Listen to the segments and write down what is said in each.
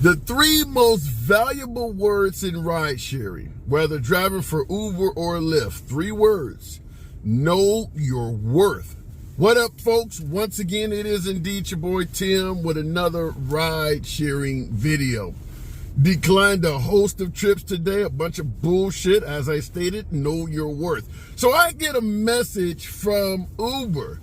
The three most valuable words in ride sharing, whether driving for Uber or Lyft, 3 words. Know your worth. What up, folks? Once again, it is indeed your boy Tim with another ride sharing video. Declined a host of trips today, a bunch of bullshit. As I stated, know your worth. So I get a message from Uber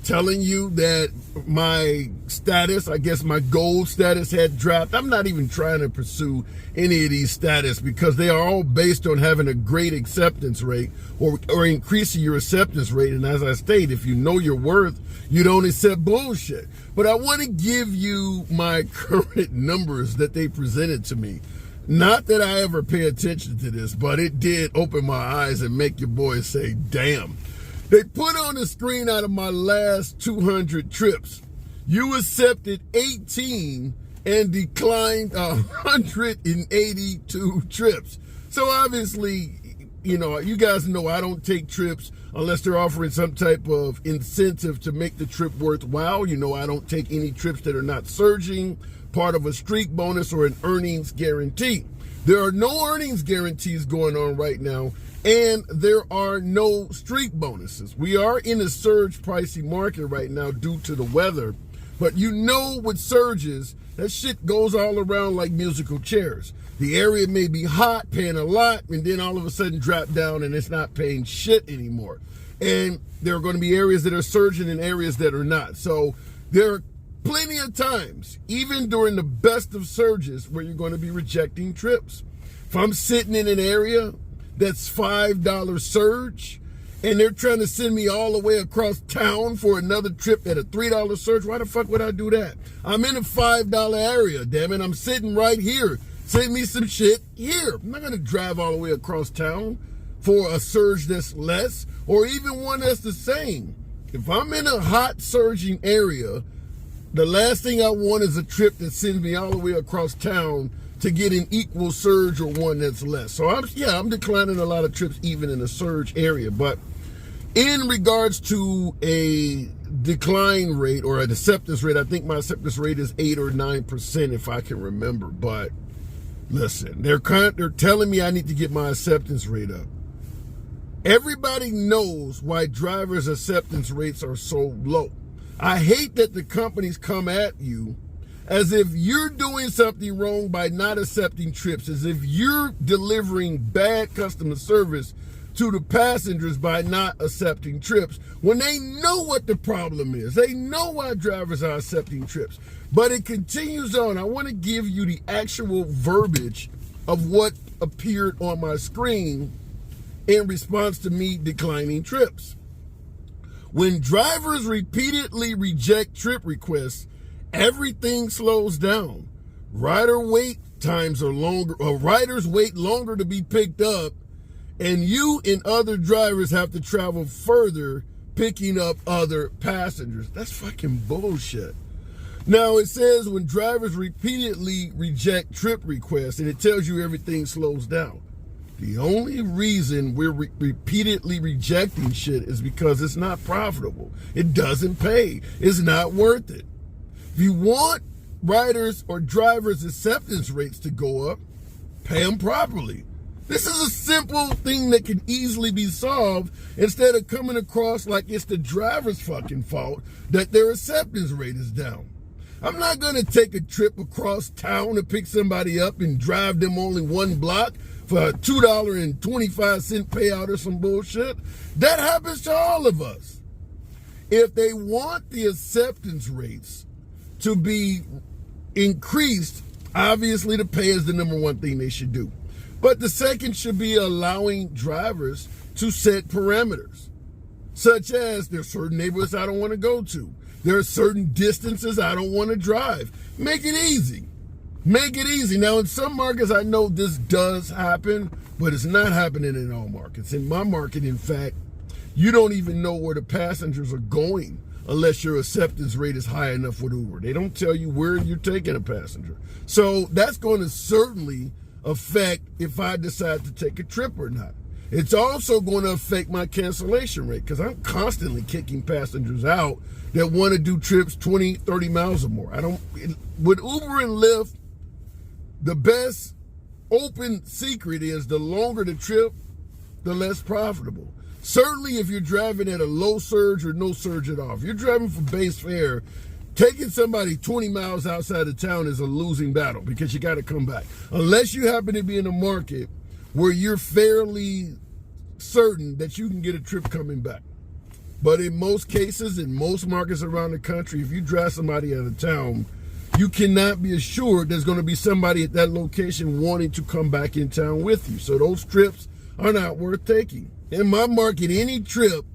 telling you that my status, I guess my gold status had dropped. I'm not even trying to pursue any of these status because they are all based on having a great acceptance rate or increasing your acceptance rate. And as I state, if you know your worth, you don't accept bullshit. But I want to give you my current numbers that they presented to me. Not that I ever pay attention to this, but it did open my eyes and make your boy say, damn. They put on the screen out of my last 200 trips, you accepted 18 and declined 182 trips. So obviously, you guys know I don't take trips unless they're offering some type of incentive to make the trip worthwhile. I don't take any trips that are not surging, part of a streak bonus or an earnings guarantee. There are no earnings guarantees going on right now. And there are no streak bonuses. We are in a surge pricing market right now due to the weather. But with surges, that shit goes all around like musical chairs. The area may be hot, paying a lot, and then all of a sudden drop down and it's not paying shit anymore. And there are going to be areas that are surging and areas that are not. So there are plenty of times, even during the best of surges, where you're going to be rejecting trips. If I'm sitting in an area that's $5 surge, and they're trying to send me all the way across town for another trip at a $3 surge, why the fuck would I do that? I'm in a $5 area, damn it. I'm sitting right here. Send me some shit here. I'm not going to drive all the way across town for a surge that's less, or even one that's the same. If I'm in a hot surging area, the last thing I want is a trip that sends me all the way across town to get an equal surge or one that's less. So I'm declining a lot of trips even in a surge area. But in regards to a decline rate or an acceptance rate, I think my acceptance rate is 8 or 9% if I can remember. But listen, they're telling me I need to get my acceptance rate up. Everybody knows why drivers' acceptance rates are so low. I hate that the companies come at you as if you're doing something wrong by not accepting trips, as if you're delivering bad customer service to the passengers by not accepting trips, when they know what the problem is. They know why drivers are accepting trips. But it continues on. I want to give you the actual verbiage of what appeared on my screen in response to me declining trips. When drivers repeatedly reject trip requests, everything slows down. Rider wait times are longer, or riders wait longer to be picked up, and you and other drivers have to travel further picking up other passengers. That's fucking bullshit. Now it says when drivers repeatedly reject trip requests, and it tells you everything slows down. The only reason we're repeatedly rejecting shit is because it's not profitable. It doesn't pay. It's not worth it. If you want riders or drivers' acceptance rates to go up, pay them properly. This is a simple thing that can easily be solved instead of coming across like it's the driver's fucking fault that their acceptance rate is down. I'm not going to take a trip across town to pick somebody up and drive them only one block for a $2.25 payout or some bullshit. That happens to all of us. If they want the acceptance rates to be increased, obviously the pay is the number one thing they should do. But the second should be allowing drivers to set parameters, such as there's certain neighborhoods I don't want to go to. There are certain distances I don't want to drive. Make it easy. Make it easy. Now, in some markets, I know this does happen, but it's not happening in all markets. In my market, in fact, you don't even know where the passengers are going unless your acceptance rate is high enough with Uber. They don't tell you where you're taking a passenger. So that's going to certainly affect if I decide to take a trip or not. It's also going to affect my cancellation rate because I'm constantly kicking passengers out that want to do trips 20, 30 miles or more. With Uber and Lyft, the best open secret is the longer the trip, the less profitable. Certainly if you're driving at a low surge or no surge at all. If you're driving for base fare, taking somebody 20 miles outside of town is a losing battle because you got to come back. Unless you happen to be in a market where you're fairly certain that you can get a trip coming back. But in most cases, in most markets around the country, if you drive somebody out of town, you cannot be assured there's going to be somebody at that location wanting to come back in town with you. So those trips are not worth taking. In my market, any trip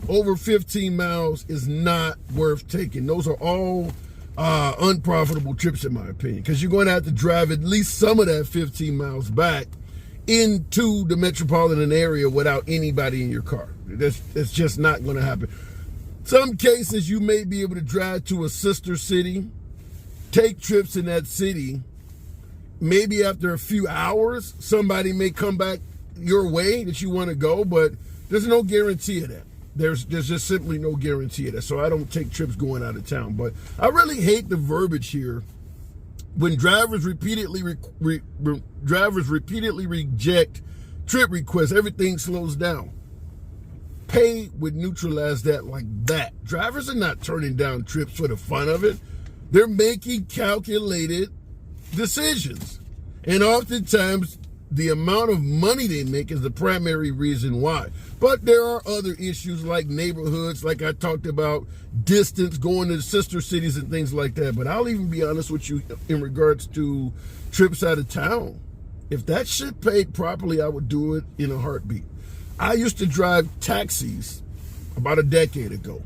over 15 miles is not worth taking. Those are all unprofitable trips in my opinion, because you're going to have to drive at least some of that 15 miles back into the metropolitan area without anybody in your car. That's just not going to happen. Some cases you may be able to drive to a sister city, take trips in that city. Maybe after a few hours, somebody may come back your way that you want to go, but there's no guarantee of that. There's just simply no guarantee of that. So I don't take trips going out of town. But I really hate the verbiage here when drivers repeatedly reject trip requests. Everything slows down. Pay would neutralize that like that. Drivers are not turning down trips for the fun of it. They're making calculated decisions. And oftentimes, the amount of money they make is the primary reason why. But there are other issues like neighborhoods, like I talked about, distance, going to sister cities and things like that. But I'll even be honest with you in regards to trips out of town. If that shit paid properly, I would do it in a heartbeat. I used to drive taxis about a decade ago.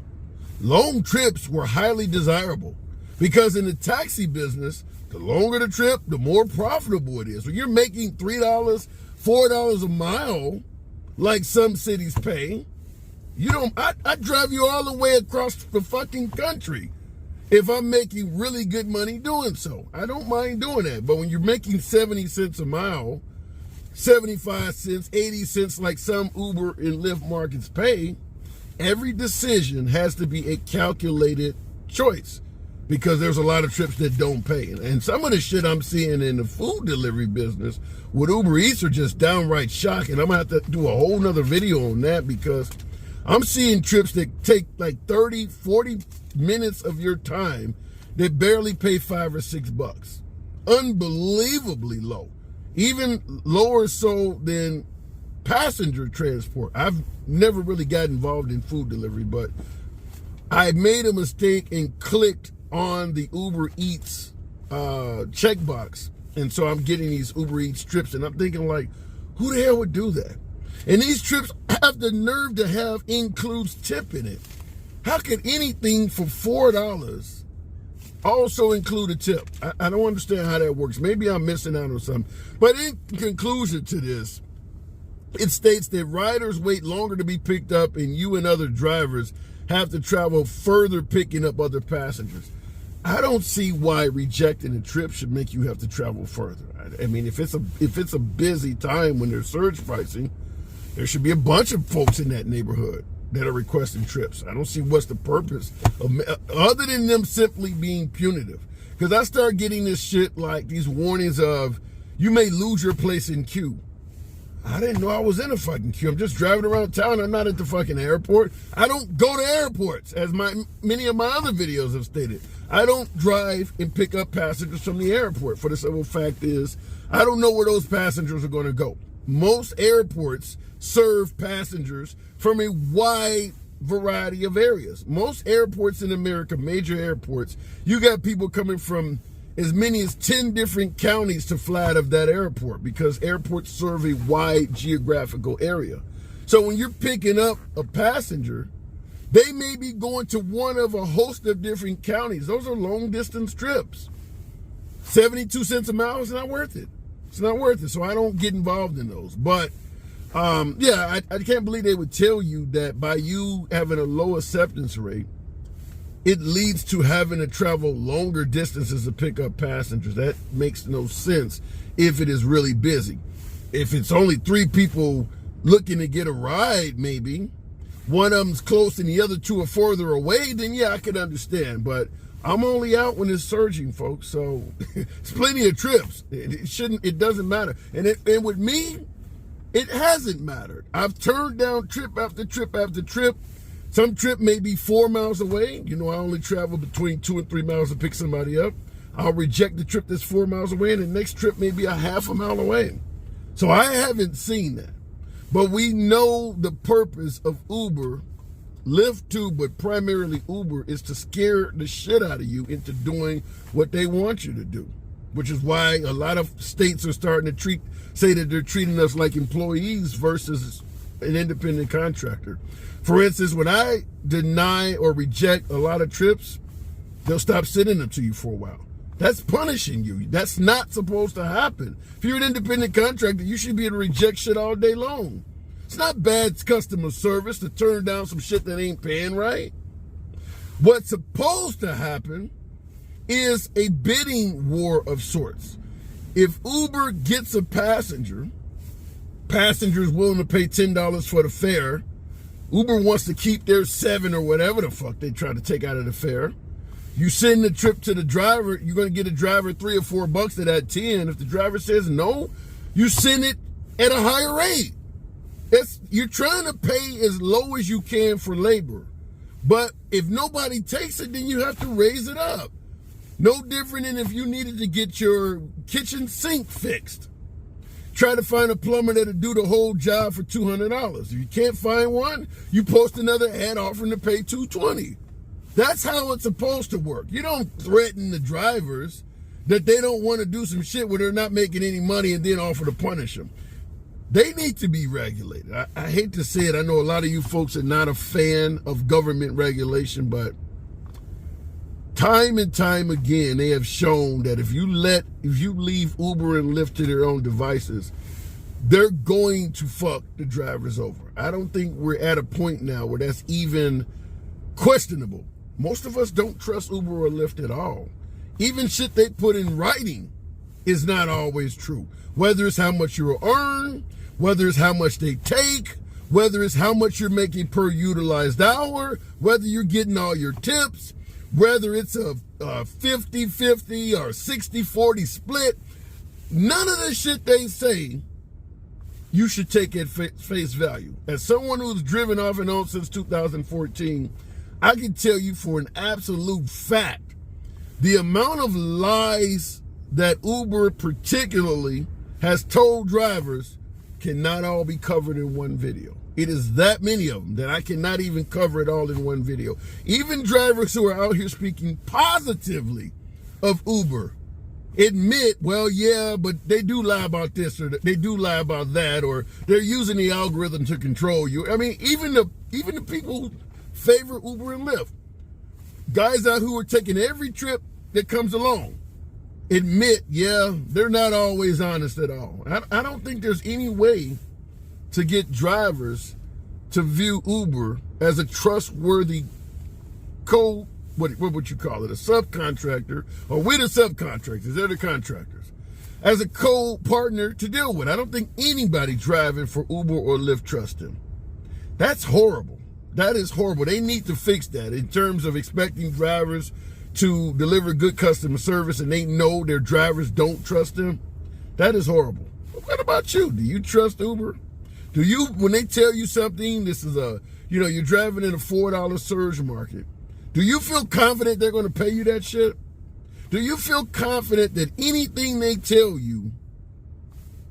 Long trips were highly desirable because in the taxi business, the longer the trip, the more profitable it is. When you're making $3, $4 a mile, like some cities pay, I drive you all the way across the fucking country if I'm making really good money doing so. I don't mind doing that. But when you're making 70 cents a mile, 75 cents, 80 cents like some Uber and Lyft markets pay, every decision has to be a calculated choice. Because there's a lot of trips that don't pay. And some of the shit I'm seeing in the food delivery business with Uber Eats are just downright shocking. I'm going to have to do a whole nother video on that because I'm seeing trips that take like 30, 40 minutes of your time that barely pay $5 or $6. Unbelievably low. Even lower so than passenger transport. I've never really got involved in food delivery, but I made a mistake and clicked on the Uber Eats checkbox. And so I'm getting these Uber Eats trips and I'm thinking like, who the hell would do that? And these trips have the nerve to have includes tip in it. How could anything for $4 also include a tip? I don't understand how that works. Maybe I'm missing out on something. But in conclusion to this, it states that riders wait longer to be picked up and you and other drivers have to travel further picking up other passengers. I don't see why rejecting a trip should make you have to travel further. I mean, if it's a busy time when there's surge pricing, there should be a bunch of folks in that neighborhood that are requesting trips. I don't see what's the purpose of, other than them simply being punitive. Because I start getting this shit like these warnings of, you may lose your place in queue. I didn't know I was in a fucking queue. I'm just driving around town. I'm not at the fucking airport. I don't go to airports, as many of my other videos have stated. I don't drive and pick up passengers from the airport. For the simple fact is, I don't know where those passengers are going to go. Most airports serve passengers from a wide variety of areas. Most airports in America, major airports, you got people coming from as many as 10 different counties to fly out of that airport because airports serve a wide geographical area. So when you're picking up a passenger, they may be going to one of a host of different counties. Those are long distance trips. 72 cents a mile is not worth it. It's not worth it. So I don't get involved in those. But I can't believe they would tell you that by you having a low acceptance rate, it leads to having to travel longer distances to pick up passengers. That makes no sense if it is really busy. If it's only 3 people looking to get a ride, maybe one of them's close and the other 2 are further away, then yeah, I could understand. But I'm only out when it's surging, folks. So it's plenty of trips. It doesn't matter. And with me, it hasn't mattered. I've turned down trip after trip after trip. Some trip may be 4 miles away. You know, I only travel between 2 and 3 miles to pick somebody up. I'll reject the trip that's 4 miles away, and the next trip may be a half a mile away. So I haven't seen that. But we know the purpose of Uber, Lyft too, but primarily Uber, is to scare the shit out of you into doing what they want you to do, which is why a lot of states are starting to say that they're treating us like employees versus an independent contractor. For instance, when I deny or reject a lot of trips, they'll stop sending them to you for a while. That's punishing you. That's not supposed to happen. If you're an independent contractor, you should be able to reject shit all day long. It's not bad customer service to turn down some shit that ain't paying right. What's supposed to happen is a bidding war of sorts. If Uber gets a passenger's willing to pay $10 for the fare, Uber wants to keep their $7 or whatever the fuck they try to take out of the fare. You send the trip to the driver, you're going to get a driver $3 or $4 to that 10. If the driver says no, you send it at a higher rate. You're trying to pay as low as you can for labor. But if nobody takes it, then you have to raise it up. No different than if you needed to get your kitchen sink fixed. Try to find a plumber that'll do the whole job for $200. If you can't find one, you post another ad offering to pay $220. That's how it's supposed to work. You don't threaten the drivers that they don't want to do some shit where they're not making any money and then offer to punish them. They need to be regulated. I hate to say it. I know a lot of you folks are not a fan of government regulation, but time and time again, they have shown that if you leave Uber and Lyft to their own devices, they're going to fuck the drivers over. I don't think we're at a point now where that's even questionable. Most of us don't trust Uber or Lyft at all. Even shit they put in writing is not always true. Whether it's how much you'll earn, whether it's how much they take, whether it's how much you're making per utilized hour, whether you're getting all your tips, whether it's a 50-50 or 60-40 split, none of the shit they say you should take at face value. As someone who's driven off and on since 2014, I can tell you for an absolute fact, the amount of lies that Uber particularly has told drivers cannot all be covered in one video. It is that many of them that I cannot even cover it all in one video. Even drivers who are out here speaking positively of Uber admit, well, yeah, but they do lie about this or they do lie about that, or they're using the algorithm to control you. I mean, even the people who favor Uber and Lyft, guys out who are taking every trip that comes along, admit, yeah, they're not always honest at all. I don't think there's any way to get drivers to view Uber as a trustworthy what would you call it, a subcontractor, or we're the subcontractors, they're the contractors, as a co-partner to deal with. I don't think anybody driving for Uber or Lyft trusts them. That's horrible. That is horrible. They need to fix that in terms of expecting drivers to deliver good customer service and they know their drivers don't trust them. That is horrible. But what about you? Do you trust Uber? Do you, when they tell you something, this is you're driving in a $4 surge market, do you feel confident they're going to pay you that shit? Do you feel confident that anything they tell you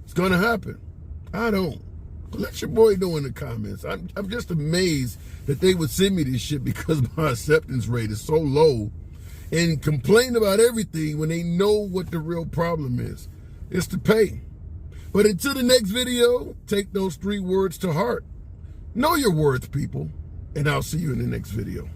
is going to happen? I don't. Let your boy know in the comments. I'm just amazed that they would send me this shit because my acceptance rate is so low and complain about everything when they know what the real problem is. It's to pay. But until the next video, take those 3 words to heart. Know your worth, people, and I'll see you in the next video.